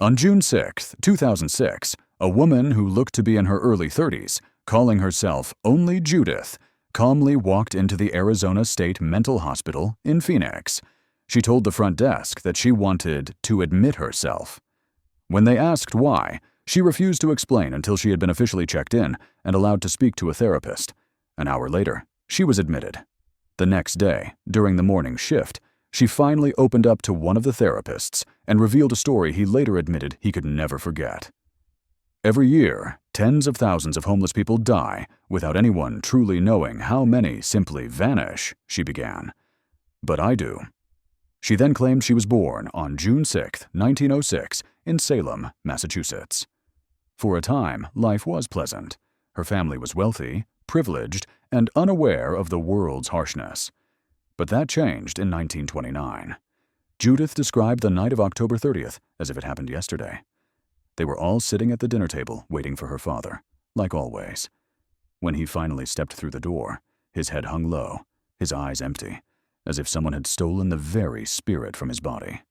On June 6, 2006, a woman who looked to be in her early 30s, calling herself only Judith, calmly walked into the Arizona State Mental Hospital in Phoenix. She told the front desk that she wanted to admit herself. When they asked why, she refused to explain until she had been officially checked in and allowed to speak to a therapist. An hour later, she was admitted. The next day, during the morning shift, she finally opened up to one of the therapists and revealed a story he later admitted he could never forget. Every year, tens of thousands of homeless people die without anyone truly knowing how many simply vanish, she began. But I do. She then claimed she was born on June 6, 1906, in Salem, Massachusetts. For a time, life was pleasant. Her family was wealthy, privileged, and unaware of the world's harshness. But that changed in 1929. Judith described the night of October 30th as if it happened yesterday. They were all sitting at the dinner table waiting for her father, like always. When he finally stepped through the door, his head hung low, his eyes empty, as if someone had stolen the very spirit from his body.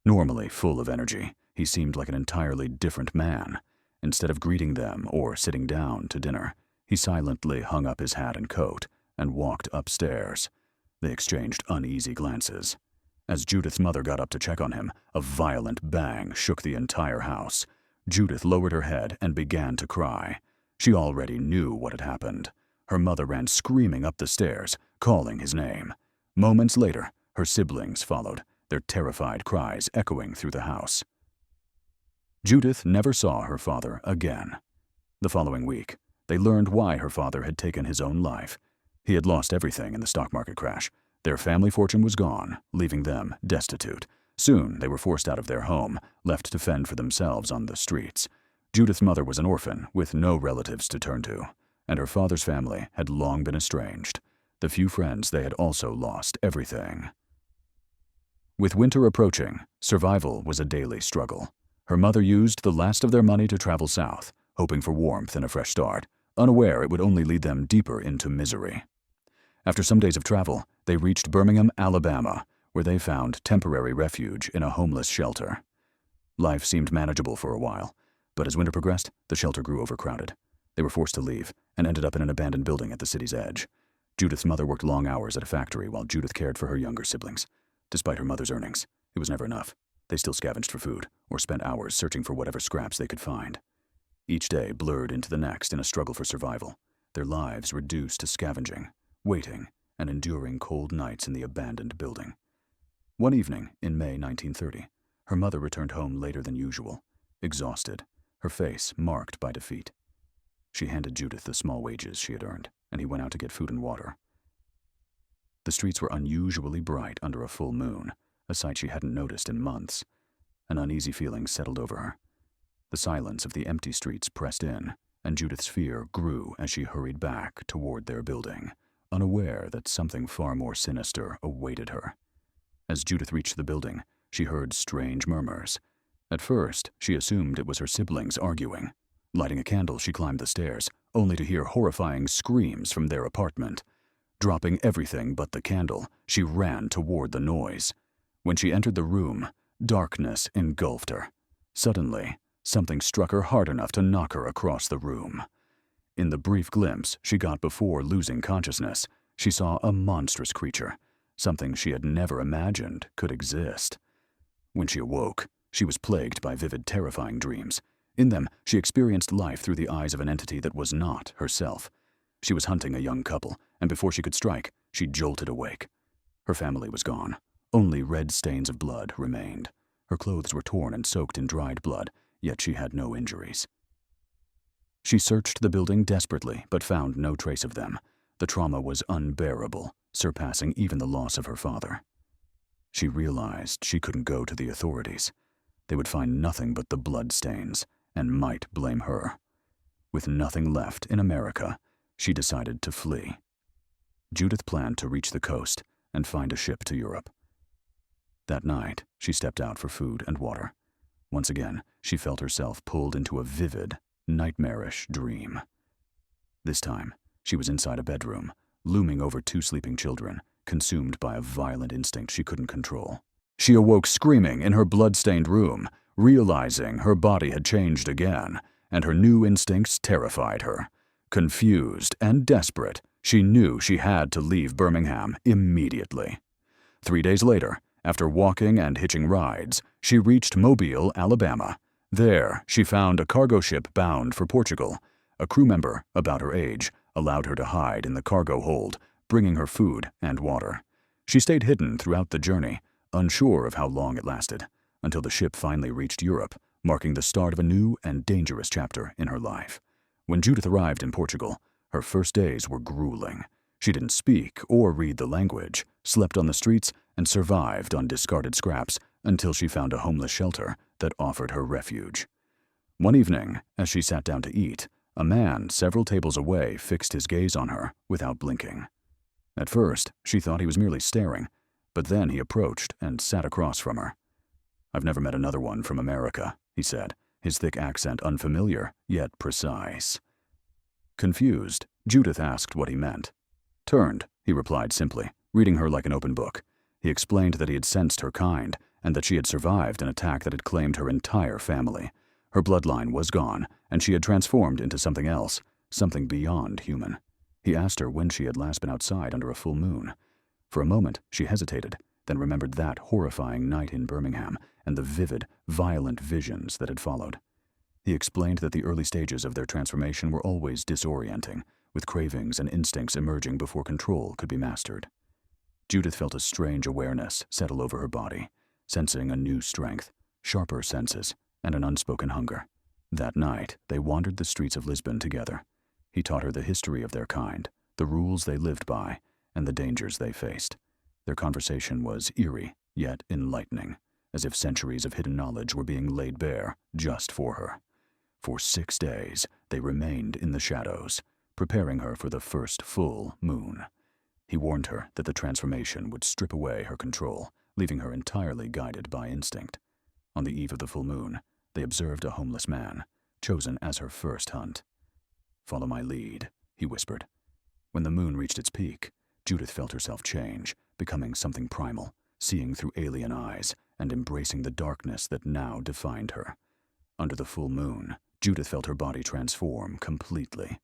Normally full of energy, he seemed like an entirely different man. Instead of greeting them or sitting down to dinner, he silently hung up his hat and coat and walked upstairs. They exchanged uneasy glances. As Judith's mother got up to check on him, a violent bang shook the entire house. Judith lowered her head and began to cry. She already knew what had happened. Her mother ran screaming up the stairs, calling his name. Moments later, her siblings followed, their terrified cries echoing through the house. Judith never saw her father again. The following week, they learned why her father had taken his own life. He had lost everything in the stock market crash. Their family fortune was gone, leaving them destitute. Soon, they were forced out of their home, left to fend for themselves on the streets. Judith's mother was an orphan with no relatives to turn to, and her father's family had long been estranged. The few friends they had also lost everything. With winter approaching, survival was a daily struggle. Her mother used the last of their money to travel south, hoping for warmth and a fresh start, unaware it would only lead them deeper into misery. After some days of travel, they reached Birmingham, Alabama, where they found temporary refuge in a homeless shelter. Life seemed manageable for a while, but as winter progressed, the shelter grew overcrowded. They were forced to leave and ended up in an abandoned building at the city's edge. Judith's mother worked long hours at a factory while Judith cared for her younger siblings. Despite her mother's earnings, it was never enough. They still scavenged for food or spent hours searching for whatever scraps they could find. Each day blurred into the next in a struggle for survival, their lives reduced to scavenging, waiting, and enduring cold nights in the abandoned building. One evening in May 1930, her mother returned home later than usual, exhausted, her face marked by defeat. She handed Judith the small wages she had earned, and he went out to get food and water. The streets were unusually bright under a full moon, a sight she hadn't noticed in months. An uneasy feeling settled over her. The silence of the empty streets pressed in, and Judith's fear grew as she hurried back toward their building, unaware that something far more sinister awaited her. As Judith reached the building, she heard strange murmurs. At first, she assumed it was her siblings arguing. Lighting a candle, she climbed the stairs, only to hear horrifying screams from their apartment. Dropping everything but the candle, she ran toward the noise. When she entered the room, darkness engulfed her. Suddenly, something struck her hard enough to knock her across the room. In the brief glimpse she got before losing consciousness, she saw a monstrous creature, something she had never imagined could exist. When she awoke, she was plagued by vivid, terrifying dreams. In them, she experienced life through the eyes of an entity that was not herself. She was hunting a young couple, and before she could strike, she jolted awake. Her family was gone. Only red stains of blood remained. Her clothes were torn and soaked in dried blood, yet she had no injuries. She searched the building desperately, but found no trace of them. The trauma was unbearable, surpassing even the loss of her father. She realized she couldn't go to the authorities. They would find nothing but the bloodstains, and might blame her. With nothing left in America, she decided to flee. Judith planned to reach the coast and find a ship to Europe. That night, she stepped out for food and water. Once again, she felt herself pulled into a vivid, nightmarish dream. This time, she was inside a bedroom, looming over two sleeping children, consumed by a violent instinct she couldn't control. She awoke screaming in her blood-stained room, realizing her body had changed again, and her new instincts terrified her. Confused and desperate, she knew she had to leave Birmingham immediately. 3 days later, after walking and hitching rides, she reached Mobile, Alabama. There, she found a cargo ship bound for Portugal. A crew member, about her age, allowed her to hide in the cargo hold, bringing her food and water. She stayed hidden throughout the journey, unsure of how long it lasted, until the ship finally reached Europe, marking the start of a new and dangerous chapter in her life. When Judith arrived in Portugal, her first days were grueling. She didn't speak or read the language, slept on the streets, and survived on discarded scraps until she found a homeless shelter that offered her refuge. One evening, as she sat down to eat, a man several tables away fixed his gaze on her without blinking. At first, she thought he was merely staring, but then he approached and sat across from her. "I've never met another one from America," he said, his thick accent unfamiliar, yet precise. Confused, Judith asked what he meant. "Turned," he replied simply, reading her like an open book. He explained that he had sensed her kind, and that she had survived an attack that had claimed her entire family. Her bloodline was gone, and she had transformed into something else, something beyond human. He asked her when she had last been outside under a full moon. For a moment, she hesitated, then remembered that horrifying night in Birmingham and the vivid, violent visions that had followed. He explained that the early stages of their transformation were always disorienting, with cravings and instincts emerging before control could be mastered. Judith felt a strange awareness settle over her body, sensing a new strength, sharper senses, and an unspoken hunger. That night, they wandered the streets of Lisbon together. He taught her the history of their kind, the rules they lived by, and the dangers they faced. Their conversation was eerie, yet enlightening, as if centuries of hidden knowledge were being laid bare just for her. For 6 days, they remained in the shadows, preparing her for the first full moon. He warned her that the transformation would strip away her control, leaving her entirely guided by instinct. On the eve of the full moon, they observed a homeless man, chosen as her first hunt. "Follow my lead," he whispered. When the moon reached its peak, Judith felt herself change, becoming something primal, seeing through alien eyes and embracing the darkness that now defined her. Under the full moon, Judith felt her body transform completely.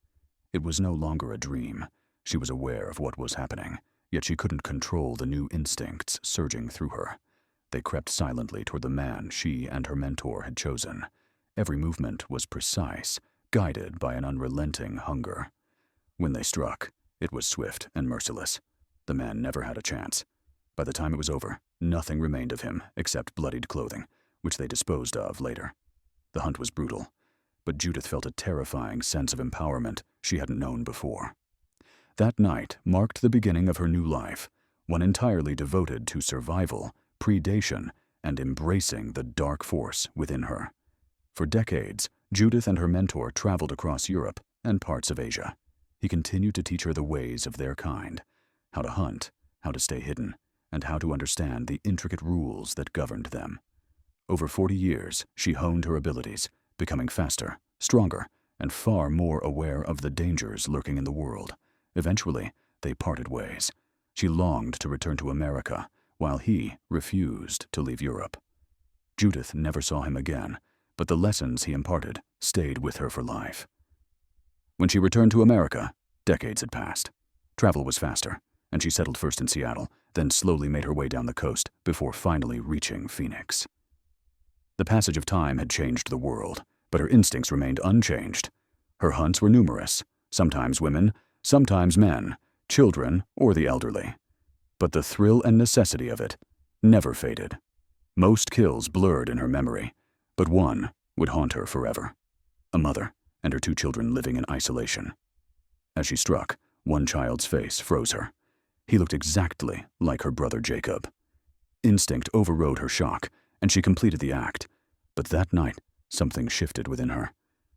It was no longer a dream. She was aware of what was happening, yet she couldn't control the new instincts surging through her. They crept silently toward the man she and her mentor had chosen. Every movement was precise, guided by an unrelenting hunger. When they struck, it was swift and merciless. The man never had a chance. By the time it was over, nothing remained of him except bloodied clothing, which they disposed of later. The hunt was brutal, but Judith felt a terrifying sense of empowerment she hadn't known before. That night marked the beginning of her new life, one entirely devoted to survival, predation, and embracing the dark force within her. For decades, Judith and her mentor traveled across Europe and parts of Asia. He continued to teach her the ways of their kind, how to hunt, how to stay hidden, and how to understand the intricate rules that governed them. Over 40 years, she honed her abilities, becoming faster, stronger, and far more aware of the dangers lurking in the world. Eventually, they parted ways. She longed to return to America, while he refused to leave Europe. Judith never saw him again, but the lessons he imparted stayed with her for life. When she returned to America, decades had passed. Travel was faster, and she settled first in Seattle, then slowly made her way down the coast before finally reaching Phoenix. The passage of time had changed the world, but her instincts remained unchanged. Her hunts were numerous, sometimes women, sometimes men, children, or the elderly. But the thrill and necessity of it never faded. Most kills blurred in her memory, but one would haunt her forever. A mother and her 2 children living in isolation. As she struck, one child's face froze her. He looked exactly like her brother Jacob. Instinct overrode her shock, and she completed the act. But that night, something shifted within her.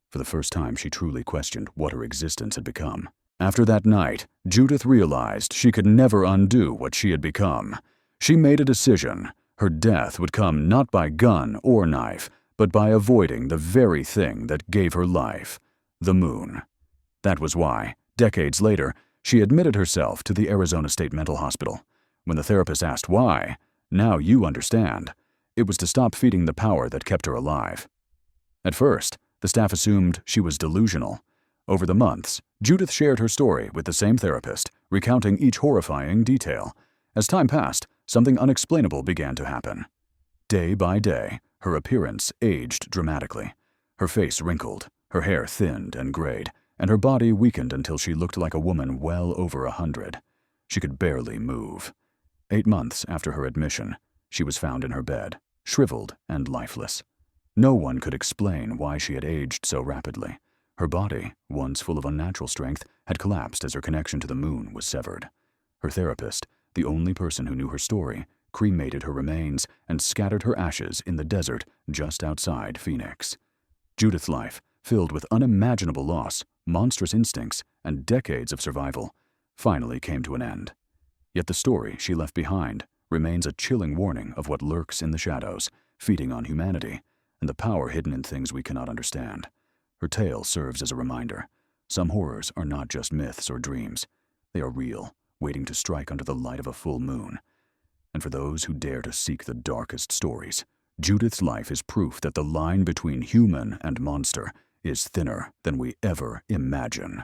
For the first time, she truly questioned what her existence had become. After that night, Judith realized she could never undo what she had become. She made a decision. Her death would come not by gun or knife, but by avoiding the very thing that gave her life, the moon. That was why, decades later, she admitted herself to the Arizona State Mental Hospital. When the therapist asked why, Now you understand. It was to stop feeding the power that kept her alive. At first, the staff assumed she was delusional. Over the months, Judith shared her story with the same therapist, recounting each horrifying detail. As time passed, something unexplainable began to happen. Day by day, her appearance aged dramatically. Her face wrinkled, her hair thinned and grayed, and her body weakened until she looked like a woman well over 100. She could barely move. 8 months after her admission, she was found in her bed, shriveled and lifeless. No one could explain why she had aged so rapidly. Her body, once full of unnatural strength, had collapsed as her connection to the moon was severed. Her therapist, the only person who knew her story, cremated her remains and scattered her ashes in the desert just outside Phoenix. Judith's life, filled with unimaginable loss, monstrous instincts, and decades of survival, finally came to an end. Yet the story she left behind remains a chilling warning of what lurks in the shadows, feeding on humanity, and the power hidden in things we cannot understand. Her tale serves as a reminder. Some horrors are not just myths or dreams. They are real, waiting to strike under the light of a full moon. And for those who dare to seek the darkest stories, Judith's life is proof that the line between human and monster is thinner than we ever imagine.